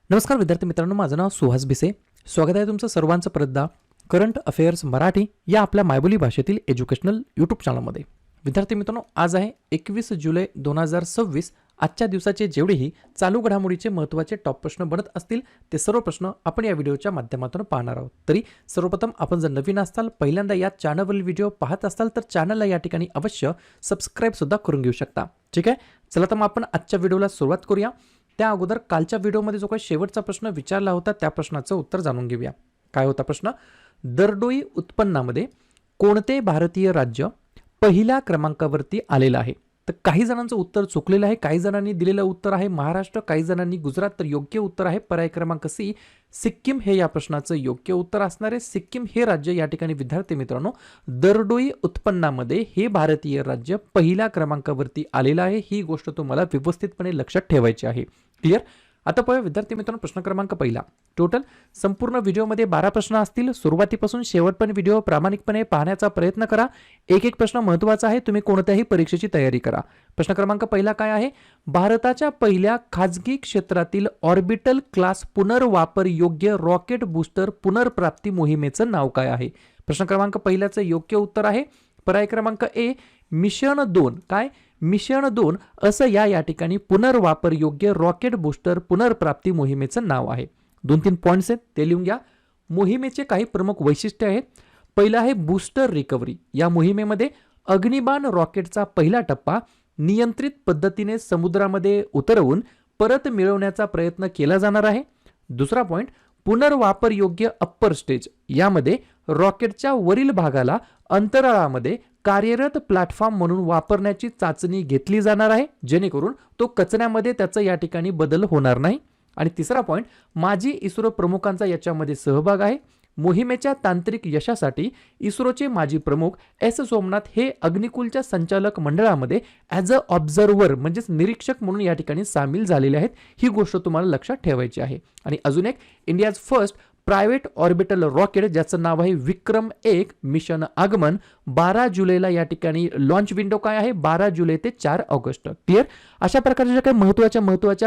नमस्कार विद्यार्थी मित्रांनो, माझं नाव सुहास भिसे. स्वागत आहे तुमचं सर्वांचं परतदा करंट अफेअर्स मराठी या आपल्या मायबोली भाषेतील एज्युकेशनल यूट्यूब चॅनलमध्ये. विद्यार्थी मित्रांनो, आज आहे 21 जुलै 2026. आजच्या दिवसाचे जेवढेही चालू घडामोडीचे महत्त्वाचे टॉप प्रश्न बनत असतील ते सर्व प्रश्न आपण या व्हिडिओच्या माध्यमातून पाहणार आहोत. तरी सर्वप्रथम आपण जर नवीन असाल, पहिल्यांदा या चॅनलवरील व्हिडिओ पाहत असाल तर चॅनलला या ठिकाणी अवश्य सबस्क्राईब सुद्धा करून घेऊ शकता. ठीक आहे, चला तर मग आपण आजच्या व्हिडिओला सुरुवात करूया. त्या अगोदर कालच्या व्हिडिओमध्ये जो काही शेवटचा प्रश्न विचारला होता त्या प्रश्नाचं उत्तर जाणून घेऊया. काय होता प्रश्न? दरडोई उत्पन्नामध्ये कोणते भारतीय राज्य पहिल्या क्रमांकावरती आलेलं आहे? तर काही जणांचं उत्तर चुकलेलं आहे, काही जणांनी दिलेलं उत्तर आहे महाराष्ट्र, काही जणांनी गुजरात. तर योग्य उत्तर आहे पर्याय क्रमांक सी, सिक्कीम हे या प्रश्नाचं योग्य उत्तर असणार आहे. सिक्कीम हे राज्य या ठिकाणी विद्यार्थी मित्रांनो दरडोई उत्पन्नामध्ये हे भारतीय राज्य पहिल्या क्रमांकावरती आलेलं आहे. ही गोष्ट तुम्हाला व्यवस्थितपणे लक्षात ठेवायची आहे. क्लिअर? आता पाहूया विद्यार्थी मित्रांनो प्रश्न क्रमांक पहिला. टोटल संपूर्ण व्हिडिओमध्ये 12 प्रश्न असतील. सुरुवातीपासून शेवटपर्यंत व्हिडिओ प्रामाणिकपणे पाहण्याचा प्रयत्न करा. एक एक प्रश्न महत्त्वाचा आहे, तुम्ही कोणत्याही परीक्षेची तयारी करा. प्रश्न क्रमांक पहिला काय आहे? भारताच्या पहिल्या खाजगी क्षेत्रातील ऑर्बिटल क्लास पुनर्वापर योग्य रॉकेट बूस्टर पुनर्प्राप्ती मोहिमेचं नाव काय आहे? प्रश्न क्रमांक पहिल्याचं योग्य उत्तर आहे पर्याय क्रमांक ए, मिशन 2. काय? मिशन 2 असं या ठिकाणी पुनर्वापर योग्य रॉकेट बूस्टर पुनर्प्राप्ती मोहिमेचं नाव आहे. 2-3 पॉइंट्स आहेत ते लिहून घ्या. मोहिमेचे काही प्रमुख वैशिष्ट्य आहेत. पहिलं आहे बूस्टर रिकव्हरी. या मोहिमेमध्ये अग्निबाण रॉकेटचा पहिला टप्पा नियंत्रित पद्धतीने समुद्रामध्ये उतरवून परत मिळवण्याचा प्रयत्न केला जाणार आहे. दुसरा पॉइंट पुनर्वापर योग्य अप्पर स्टेज. यामध्ये रॉकेटच्या वरील भागाला अंतराळामध्ये कार्यरत प्लॅटफॉर्म म्हणून वापरण्याची चाचणी घेतली जाणार आहे, जेणेकरून तो कचऱ्यामध्ये त्याचा या ठिकाणी बदल होणार नाही. आणि तिसरा पॉइंट माजी इस्रो प्रमुखांचा याच्यामध्ये सहभाग आहे. मोहिमेच्या तांत्रिक यशासाठी इस्रोचे माजी प्रमुख एस सोमनाथ हे अग्निकुलच्या संचालक मंडळामध्ये ॲज अ ऑब्झर्व्हर म्हणजेच निरीक्षक म्हणून या ठिकाणी सामील झालेले आहेत. ही गोष्ट तुम्हाला लक्षात ठेवायची आहे. आणि अजून एक India's first private orbital rocket ज्याचं नाव आहे विक्रम 1 मिशन आगमन 12 जुलैला या ठिकाणी लॉन्च विंडो काय आहे? 12 जुलै ते 4 ऑगस्ट. क्लिअर? अशा प्रकारच्या ज्या काही महत्त्वाच्या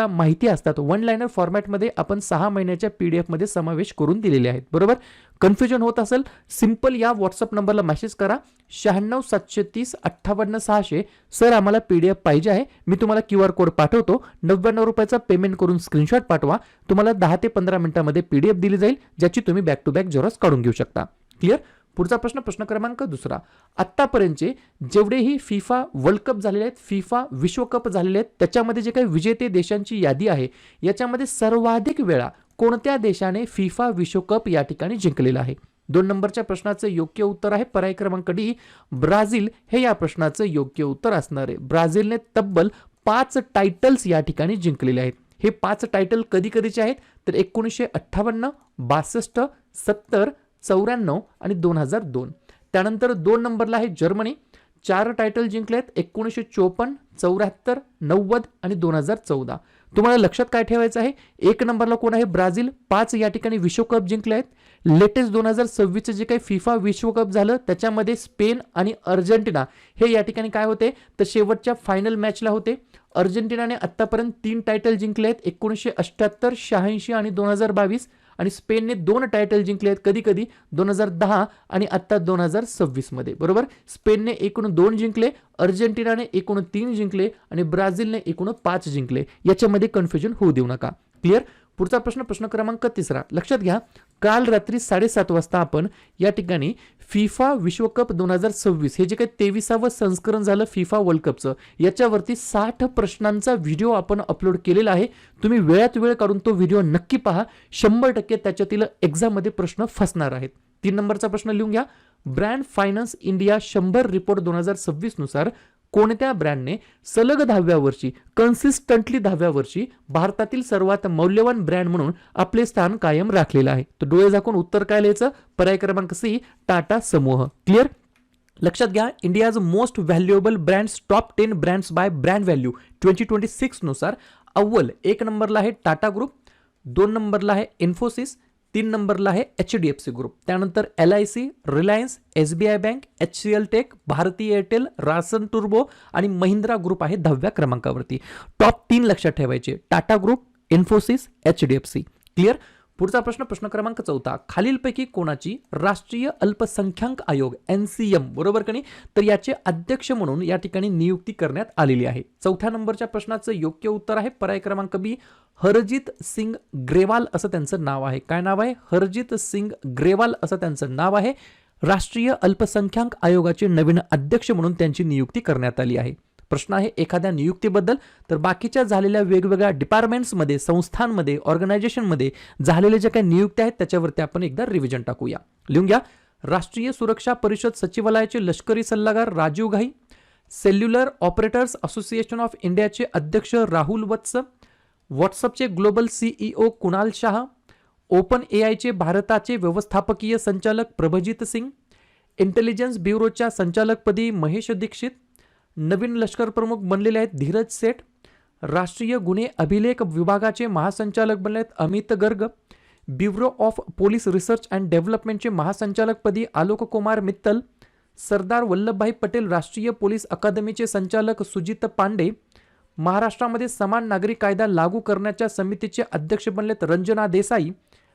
माहिती असतात वन लाइनर फॉर्मॅटमध्ये आपण 6 महिन्याच्या PDF मध्ये समावेश करून दिलेले आहेत. बरोबर? कन्फ्युजन होत असेल सिंपल या व्हॉट्सअप नंबरला मेसेज करा 96730586. सर आम्हाला PDF पाहिजे आहे, मी तुम्हाला QR कोड पाठवतो. 99 रुपयाचा पेमेंट करून स्क्रीनशॉट पाठवा. तुम्हाला 10 ते 15 मिनिटांमध्ये PDF दिली जाईल, ज्याची तुम्ही बॅक टू बॅक झेरॉक्स काढून घेऊ शकता. क्लिअर? पुढचा प्रश्न, प्रश्न क्रमांक दुसरा. आत्तापर्यंतचे जेवढेही फिफा वर्ल्ड कप झालेले आहेत, फिफा विश्वकप झालेले आहेत, त्याच्यामध्ये जे काही विजेते देशांची यादी आहे याच्यामध्ये सर्वाधिक वेळा कोणत्या देशाने फिफा विश्वकप या ठिकाणी जिंकलेला आहे? 2 नंबरच्या प्रश्नाचं योग्य उत्तर आहे पर्याय क्रमांक डी, ब्राझील हे या प्रश्नाचं योग्य उत्तर असणार आहे. ब्राझीलने तब्बल 5 टायटल्स या ठिकाणी जिंकलेले आहेत. हे 5 टायटल कधी कधीचे आहेत? तर 1958, 62, 70, 94 आणि 2002. त्यानंतर 2 नंबरला आहे जर्मनी. 4 टायटल जिंकलेत 1954, 74, 90 आणि 2014. तुम्हाला लक्षात काय ठेवायचं आहे? 1 नंबरला कोण आहे? ब्राझील. 5 या ठिकाणी विश्वकप जिंकले आहेत. लेटेस्ट 2026 जे काही फिफा विश्वकप झालं त्याच्यामध्ये स्पेन आणि अर्जेंटिना हे या ठिकाणी काय होते? तर शेवटच्या फायनल मॅचला होते. अर्जेंटिनाने आतापर्यंत 3 टायटल जिंकले आहेत 1978, 86 आणि 2022. आणि स्पेनने 2 टायटल जिंकले आहेत कधी कधी 2010 आणि आता 2026 मध्ये. बरोबर? स्पेनने एकूण 2 जिंकले, अर्जेंटिनाने एकूण 3 जिंकले आणि ब्राझीलने एकूण 5 जिंकले. याच्यामध्ये कन्फ्युजन होऊ देऊ नका. क्लिअर? पुढचा प्रश्न, प्रश्न क्रमांक तिसरा. लक्षात घ्या, काल रात्री 7:30 वाजता आपण या ठिकाणी फिफा विश्वकप 2026 हे जे काही 23वे संस्करण झालं फिफा वर्ल्ड कपचं, याच्यावरती 60 प्रश्नांचा व्हिडिओ आपण अपलोड केलेला आहे. तुम्ही वेळात वेळ काढून तो व्हिडिओ नक्की पहा. 100% त्याच्यातील एक्झाममध्ये प्रश्न फसणार आहेत. 3 नंबरचा प्रश्न लिहून घ्या. ब्रँड फायनान्स इंडिया 100 रिपोर्ट 2026 नुसार कोणत्या ब्रँडने सलग 10व्या वर्षी कन्सिस्टंटली 10व्या वर्षी भारतातील सर्वात मौल्यवान ब्रँड म्हणून आपले स्थान कायम राखलेलं आहे? तर डोळे झाकून उत्तर काय लिहायचं? पर्याय क्रमांक सी, टाटा समूह. क्लिअर? लक्षात घ्या, India's most valuable brands top 10 brands by brand value 2026 नुसार अव्वल 1 नंबरला आहे टाटा ग्रुप, 2 नंबरला आहे इन्फोसिस, 3 नंबरला आहे HDFC ग्रुप. त्यानंतर LIC, Reliance, SBI bank, HCL tech, Bharti Airtel, रासन टुर्बो आणि महिंद्रा ग्रुप आहे 10व्या क्रमांकावरती. टॉप 3 लक्षात ठेवायचे: Tata group, Infosys, HDFC. Clear. पुढचा प्रश्न, प्रश्न क्रमांक 14. खालीलपैकी कोणाची राष्ट्रीय अल्पसंख्याक आयोग NCM, बरोबर का नाही, तर याचे अध्यक्ष म्हणून या ठिकाणी नियुक्ती करण्यात आलेली आहे. चौथ्या नंबरच्या प्रश्नाचं योग्य उत्तर आहे पर्याय क्रमांक बी, हरजीत सिंग ग्रेवाल असं त्यांचं नाव आहे. काय नाव आहे? हरजीत सिंग ग्रेवाल असं त्यांचं नाव आहे. राष्ट्रीय अल्पसंख्याक आयोगाचे नवीन अध्यक्ष म्हणून त्यांची नियुक्ती करण्यात आली आहे. प्रश्न आहे एखाद्या नियुक्तीबद्दल, तर बाकीच्या झालेल्या वेगवेगळ्या डिपार्टमेंट्समध्ये, संस्थांमध्ये, ऑर्गनायझेशनमध्ये झालेले जे काही नियुक्ती आहेत त्याच्यावरती आपण एकदा रिव्हिजन टाकूया. लिहून घ्या. राष्ट्रीय सुरक्षा परिषद सचिवालयाचे लष्करी सल्लागार राजीव घाई, सेल्युलर ऑपरेटर्स असोसिएशन ऑफ इंडियाचे अध्यक्ष राहुल वत्स, व्हॉट्सअपचे global CEO Kunal Shah, open AIचे भारताचे व्यवस्थापकीय संचालक प्रभजित सिंग, इंटेलिजन्स ब्युरोच्या संचालकपदी महेश दीक्षित, नवीन लष्कर प्रमुख बनलेले आहेत धीरज सेठ, राष्ट्रीय गुन्हे अभिलेख विभागाचे महासंचालक बनले आहेत Amit Garg, bureau of police research and डेव्हलपमेंटचे महासंचालकपदी आलोक कुमार मित्तल, सरदार वल्लभभाई पटेल राष्ट्रीय पोलीस अकादमीचे संचालक सुजित पांडे, महाराष्ट्रामध्ये समान नागरी कायदा लागू करण्याच्या समितीचे अध्यक्ष बनलेत रंजना देसाई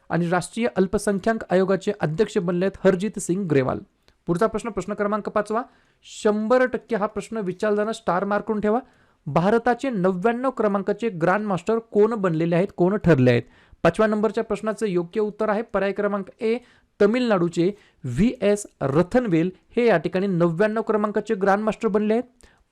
आणि राष्ट्रीय अल्पसंख्याक आयोगाचे अध्यक्ष बनलेत हरजीत सिंग ग्रेवाल. पुढचा प्रश्न, प्रश्न क्रमांक 5. 100% हा प्रश्न विचारताना स्टार मार्क करून ठेवा. भारताचे 99 क्रमांकाचे ग्रँड मास्टर कोण बनलेले आहेत, कोण ठरले आहेत? 5व्या नंबरच्या प्रश्नाचं योग्य उत्तर आहे पर्याय क्रमांक ए, तमिळनाडूचे VS रथनवेल हे या ठिकाणी 99 क्रमांकाचे ग्रँड मास्टर बनले आहेत.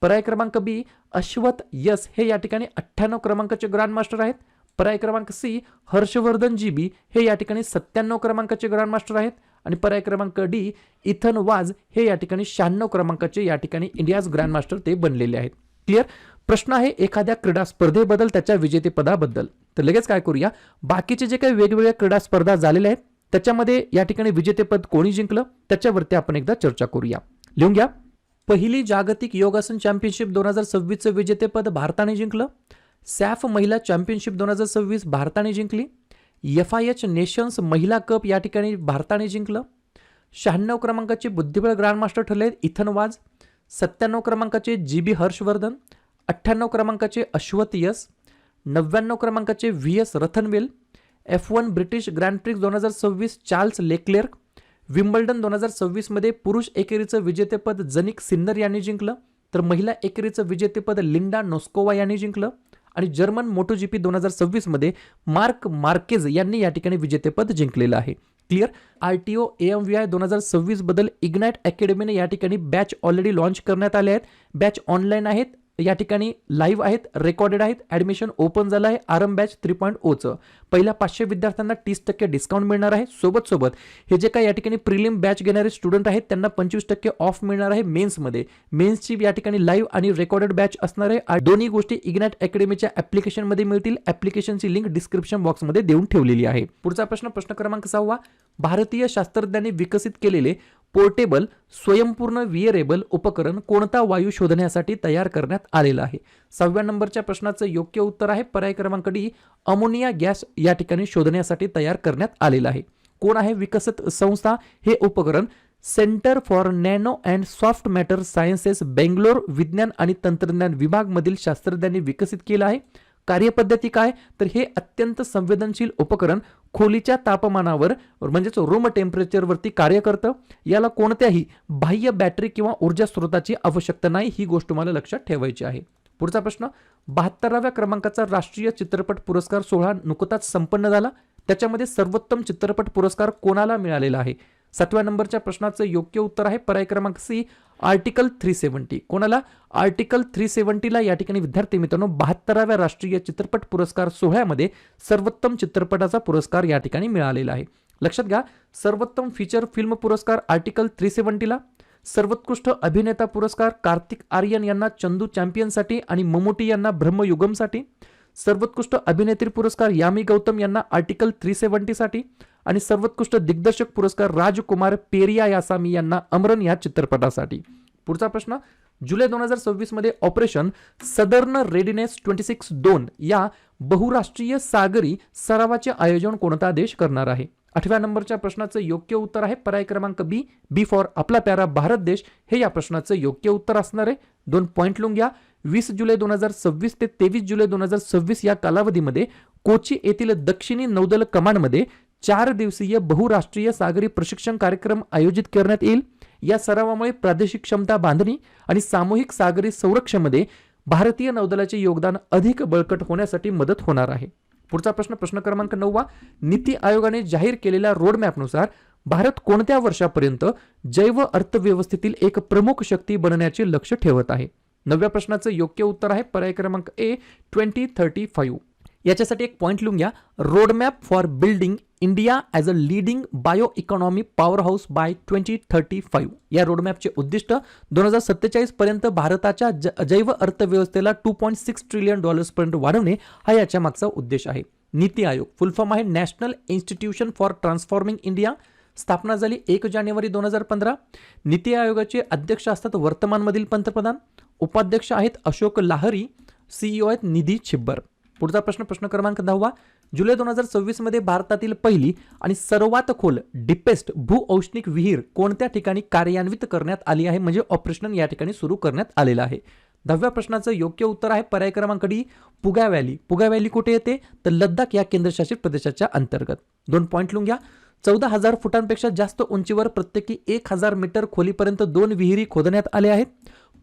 पर्याय क्रमांक बी, अश्वथ यस हे या ठिकाणी 98 क्रमांकाचे ग्रँड मास्टर आहेत. पर्याय क्रमांक सी, हर्षवर्धन GB हे या ठिकाणी 97 क्रमांकाचे ग्रँड मास्टर आहेत. आणि पर्याय क्रमांक डी, इथन वाज हे या ठिकाणी 96 क्रमांकाचे या ठिकाणी इंडियाज ग्रँड मास्टर ते बनलेले आहेत. क्लिअर. प्रश्न आहे एखाद्या क्रीडा स्पर्धेबद्दल, त्याच्या विजेतेपदाबद्दल. तर लगेच काय करूया, बाकीचे जे काही वेगवेगळ्या क्रीडा स्पर्धा झालेल्या आहेत त्याच्यामध्ये या ठिकाणी विजेतेपद कोणी जिंकलं त्याच्यावरती आपण एकदा चर्चा करूया. लिहून घ्या. पहिली जागतिक योगासन चॅम्पियनशिप 2026चं विजेतेपद भारताने जिंकलं. सॅफ महिला चॅम्पियनशिप 2026 भारताने जिंकली. FIH नेशन्स महिला कप या ठिकाणी भारताने जिंकलं. 96 क्रमांकाचे बुद्धिबळ ग्रँडमास्टर ठरले इथन वाज. 97 क्रमांकाचे GB हर्षवर्धन. 98 क्रमांकाचे अश्वथ यस. 99 क्रमांकाचे VS Rathnavel. F1 British grand prix 2026 Charles Leclerc. Wimbledon 2026 मध्ये पुरुष एकेरीचं विजेतेपद जनिक सिन्नर यांनी जिंकलं. तर महिला एकेरीचं विजेतेपद लिंडा नोस्कोवा यांनी जिंकलं. आणि जर्मन MotoGP 2026 मध्ये मार्क मार्केज यांनी या ठिकाणी विजेतेपद जिंकलेलं आहे. क्लिअर. RTO AMVI 2026 बद्दल इग्नाइट अकॅडमीने या ठिकाणी बॅच ऑलरेडी लॉन्च करण्यात आले आहेत. बॅच ऑनलाईन आहेत, या ठिकाणी लाईव्ह आहेत, रेकॉर्डेड आहेत. ॲडमिशन ओपन झालं आहे. आरंभ बॅच 3.0चं पहिल्या 500 विद्यार्थ्यांना 30% डिस्काउंट मिळणार आहे. सोबत हे जे काही या ठिकाणी प्रिलिम बॅच घेणारे स्टुडंट आहेत त्यांना 25% ऑफ मिळणार आहे मेन्समध्ये. मेन्सची या ठिकाणी लाईव्ह आणि रेकॉर्डेड बॅच असणार आहे. दोन्ही गोष्टी इग्नाइट अकॅडमीच्या ॲप्लिकेशनमध्ये मिळतील. ॲप्लिकेशनची लिंक डिस्क्रिप्शन बॉक्समध्ये देऊन ठेवलेली आहे. पुढचा प्रश्न, प्रश्न क्रमांक 6. भारतीय शास्त्रज्ञांनी विकसित केलेले पोर्टेबल स्वयंपूर्ण विएरेबल उपकरण कोणता वायू शोधण्यासाठी तयार करण्यात आलेलं आहे? 6व्या नंबरच्या प्रश्नाचं योग्य उत्तर आहे पर्याय क्रमांक डी, अमोनिया गॅस या ठिकाणी शोधण्यासाठी तयार करण्यात आलेलं आहे. कोण आहे विकसित संस्था? हे उपकरण centre for nano and soft matter sciences Bangalore विज्ञान आणि तंत्रज्ञान विभागमधील शास्त्रज्ञांनी विकसित केलं आहे. कार्यपद्धती काय? तर हे अत्यंत संवेदनशील उपकरण खोलीच्या तापमानावर म्हणजेच रूम टेम्परेचरवरती कार्य करतं. याला कोणत्याही बाह्य बॅटरी किंवा ऊर्जा स्रोताची आवश्यकता नाही, ही गोष्ट तुम्हाला लक्षात ठेवायची आहे. पुढचा प्रश्न, 72व्या क्रमांकाचा राष्ट्रीय चित्रपट पुरस्कार सोहळा नुकताच संपन्न झाला. त्याच्यामध्ये सर्वोत्तम चित्रपट पुरस्कार कोणाला मिळालेला आहे? 7व्या नंबरच्या प्रश्नाचं योग्य उत्तर आहे पर्याय क्रमांक सी, आर्टिकल 370. कोणाला? आर्टिकल 370ला या ठिकाणी विद्यार्थी मित्रांनो 72व्या राष्ट्रीय चित्रपट पुरस्कार सोहळ्यामध्ये सर्वोत्तम चित्रपटाचा पुरस्कार या ठिकाणी मिळालेला आहे. लक्षात घ्या, सर्वोत्तम फीचर फिल्म पुरस्कार आर्टिकल 370ला, सर्वोत्कृष्ट अभिनेता पुरस्कार कार्तिक आर्यन यांना चंदू चॅम्पियनसाठी आणि ममूटी यांना ब्रह्मयुगमसाठी, सर्वोत्कृष्ट अभिनेत्री पुरस्कार यामी गौतम यांना आर्टिकल 370 साठी आणि सर्वोत्कृष्ट दिग्दर्शक पुरस्कार राजकुमार पेरिया यासामी यांना अमरन या चित्रपटासाठी. पुढचा प्रश्न, जुलै 2026 मध्ये ऑपरेशन सदर्न रेडिनेस 26-2 या बहुराष्ट्रीय सागरी सरावाचे आयोजन कोणता देश करणार आहे? 8व्या नंबरच्या प्रश्नाचं योग्य उत्तर आहे पर्याय क्रमांक बी, बी फॉर आपला प्यारा भारत देश हे या प्रश्नाचं योग्य उत्तर असणार आहे. 2 पॉईंट लिहून घ्या. 20 जुलै 2026 ते 23 जुलै 2026 या कालावधीमध्ये कोची येथील दक्षिणी नौदल कमांडमध्ये 4 दिवसीय बहुराष्ट्रीय सागरी प्रशिक्षण कार्यक्रम आयोजित करण्यात येईल. या सरावामुळे प्रादेशिक क्षमता बांधणी आणि सामूहिक सागरी संरक्षणामध्ये भारतीय नौदलाचे योगदान अधिक बळकट होण्यासाठी मदत होणार आहे. पुढचा प्रश्न, प्रश्न क्रमांक 9. नीती आयोगाने जाहीर केलेल्या रोडमॅपनुसार भारत कोणत्या वर्षापर्यंत जैव अर्थव्यवस्थेतील एक प्रमुख शक्ती बनण्याचे लक्ष्य ठेवत आहे? 9व्या प्रश्नाचं योग्य उत्तर आहे पर्याय क्रमांक ए 2035. याच्यासाठी एक पॉइंट लिहून घ्या. Roadmap for building India as a leading bioeconomy powerhouse by 2035. या रोडमॅपचे उद्दिष्ट 2047 पर्यंत भारताच्या जैव अर्थव्यवस्थेला $2.6 ट्रिलियन पर्यंत वाढवणे हा याच्या मागचा उद्देश आहे. नीती आयोग फुल फॉर्म आहे national institution for transforming India. स्थापना झाली 1 जानेवारी 2015. नीती आयोगाचे अध्यक्ष असतात वर्तमानमधील पंतप्रधान. उपाध्यक्ष आहेत अशोक लाहरी. CEO आहेत निधी छिब्बर. पुढचा प्रश्न, प्रश्न क्रमांक 10. जुलै 2026 मध्ये भारतातील पहिली आणि सर्वात खोल डिपेस्ट भूऔष्णिक विहीर कोणत्या ठिकाणी कार्यान्वित करण्यात आली आहे, म्हणजे ऑपरेशन या ठिकाणी सुरू करण्यात आलेलं आहे. 10व्या प्रश्नाचं योग्य उत्तर आहे पर्याय क्रमांक डी पुगा व्हॅली. पुगा व्हॅली कुठे येते तर लद्दाख या केंद्रशासित प्रदेशाच्या अंतर्गत. 2 पॉइंट लिहून घ्या. 14,000 फुटांपेक्षा जास्त उंचीवर प्रत्येकी 1,000 मीटर खोलीपर्यंत 2 विहिरी खोदण्यात आल्या आहेत.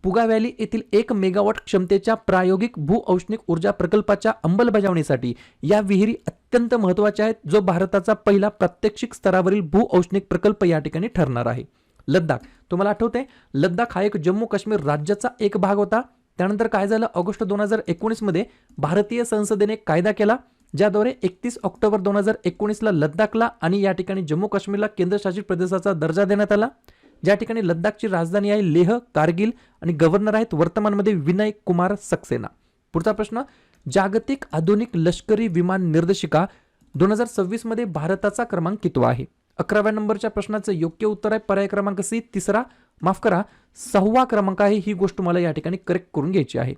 पुगा व्हॅली येथील 1 मेगावॉट क्षमतेच्या प्रायोगिक भूऔष्णिक ऊर्जा प्रकल्पाच्या अंमलबजावणीसाठी या विहिरी अत्यंत महत्त्वाच्या आहेत, जो भारताचा पहिला प्रात्यक्षिक स्तरावरील भूऔष्णिक प्रकल्प या ठिकाणी ठरणार आहे. लद्दाख, तुम्हाला आठवते लद्दाख हा एक जम्मू काश्मीर राज्याचा एक भाग होता. त्यानंतर काय झालं, ऑगस्ट 2019 मध्ये भारतीय संसदेने कायदा केला ज्याद्वारे 31 ऑक्टोबर 2019ला लद्दाखला आणि या ठिकाणी जम्मू काश्मीरला केंद्रशासित प्रदेशाचा दर्जा देण्यात आला. ज्या ठिकाणी लद्दाखची राजधानी आहे लेह, कारगिल आणि गव्हर्नर आहेत वर्तमानमध्ये विनय कुमार सक्सेना. पुढचा प्रश्न, जागतिक आधुनिक लष्करी विमान निर्देशिका 2026 मध्ये भारताचा क्रमांक कितवा आहे? 11व्या नंबरच्या प्रश्नाचं योग्य उत्तर आहे पर्याय क्रमांक सी 6वा क्रमांक आहे. ही गोष्ट मला या ठिकाणी करेक्ट करून घ्यायची आहे.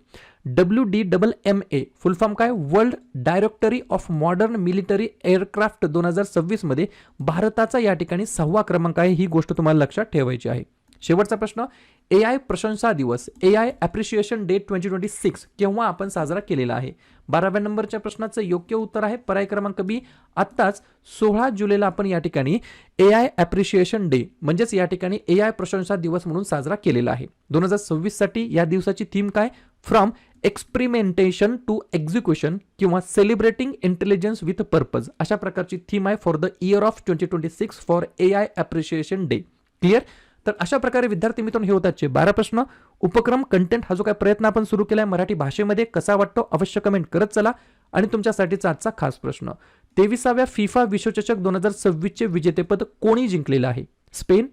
WDMMA फुल फॉर्म काय, world directory of modern military aircraft 2026 मध्ये भारताचा या ठिकाणी 6वा क्रमांक आहे. ही गोष्ट तुम्हाला लक्षात ठेवायची आहे. शेवटचा प्रश्न, AI प्रशंसा दिवस AI ॲप्रिशिएशन डे 2026 केव्हा आपण साजरा केलेला आहे? 12व्या नंबरच्या प्रश्नाचं योग्य उत्तर आहे पर्याय क्रमांक बी आत्ताच 16 जुलैला आपण या ठिकाणी AI ॲप्रिशिएशन डे म्हणजेच या ठिकाणी AI प्रशंसा दिवस म्हणून साजरा केलेला आहे. 2026 साठी या दिवसाची थीम काय, फ्रॉम एक्सपेरिमेंटेशन टू एक्झिक्युशन किंवा सेलिब्रेटिंग इंटेलिजन्स विथ पर्पज अशा प्रकारची थीम आहे for the year of 2026 for AI appreciation day. Clear? तर अशा प्रकारे विद्यार्थी मित्रांनो हे होतात 12 प्रश्न. उपक्रम कंटेंट हा जो काही प्रयत्न आपण सुरू केलाय मराठी भाषेमध्ये कसा वाटतो अवश्य कमेंट करत चला. आणि तुमच्यासाठीचा आजचा खास प्रश्न, 23व्या फिफा विश्वचषक 2026 चे विजेतेपद कोणी जिंकलेलं आहे? स्पेन,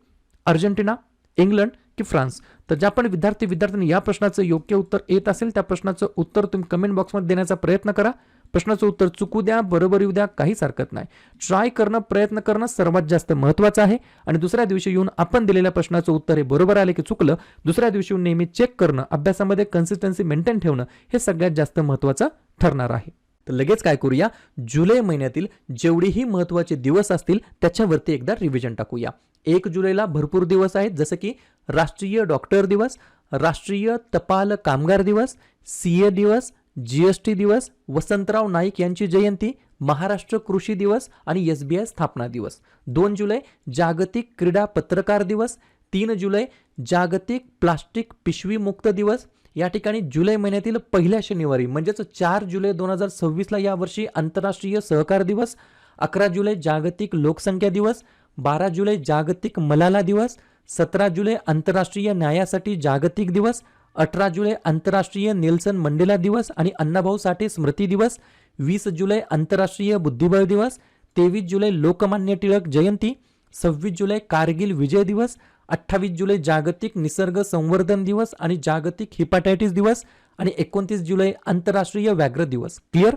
अर्जेंटिना, इंग्लंड की फ्रान्स? तर ज्या पण विद्यार्थ्यांनी या प्रश्नाचं योग्य उत्तर येत असेल त्या प्रश्नाचं उत्तर तुम्ही कमेंट बॉक्समध्ये देण्याचा प्रयत्न करा. प्रश्नाचं उत्तर चुकू द्या, बरोबर येऊ द्या, काहीच हरकत नाही. ट्राय करणं, प्रयत्न करणं सर्वात जास्त महत्त्वाचं आहे. आणि दुसऱ्या दिवशी येऊन आपण दिलेल्या प्रश्नाचं उत्तर हे बरोबर आले की चुकलं, दुसऱ्या दिवशी येऊन नेहमी चेक करणं, अभ्यासामध्ये कन्सिस्टन्सी मेंटेन ठेवणं हे सगळ्यात जास्त महत्त्वाचं ठरणार आहे. तर लगेच काय करूया, जुलै महिन्यातील जेवढेही महत्त्वाचे दिवस असतील त्याच्यावरती एकदा रिव्हिजन टाकूया. 1 जुलैला भरपूर दिवस आहेत जसं की राष्ट्रीय डॉक्टर दिवस, राष्ट्रीय टपाल कामगार दिवस, CA दिवस, GST दिवस, वसंतराव नाईक यांची जयंती, महाराष्ट्र कृषी दिवस आणि SBI स्थापना दिवस. 2 जुलै जागतिक क्रीडा पत्रकार दिवस, 3 जुलै जागतिक प्लास्टिक पिशवी मुक्त दिवस. या ठिकाणी जुलै महिन्यातील पहिल्या शनिवारी म्हणजेच 4 जुलै 2026ला यावर्षी आंतरराष्ट्रीय सहकार दिवस. 11 जुलै जागतिक लोकसंख्या दिवस, 12 जुलै जागतिक मलाला दिवस, 17 जुलै आंतरराष्ट्रीय न्यायासाठी जागतिक दिवस, 18 जुलै आंतरराष्ट्रीय नेल्सन मंडेला दिवस आणि अण्णाभाऊ साठे स्मृती दिवस, 20 जुलै आंतरराष्ट्रीय बुद्धिबळ दिवस, 23 जुलै लोकमान्य टिळक जयंती, 26 जुलै कारगिल विजय दिवस, 28 जुलै जागतिक निसर्ग संवर्धन दिवस आणि जागतिक हिपॅटायटिस दिवस आणि 29 जुलै आंतरराष्ट्रीय व्याघ्र दिवस. क्लिअर?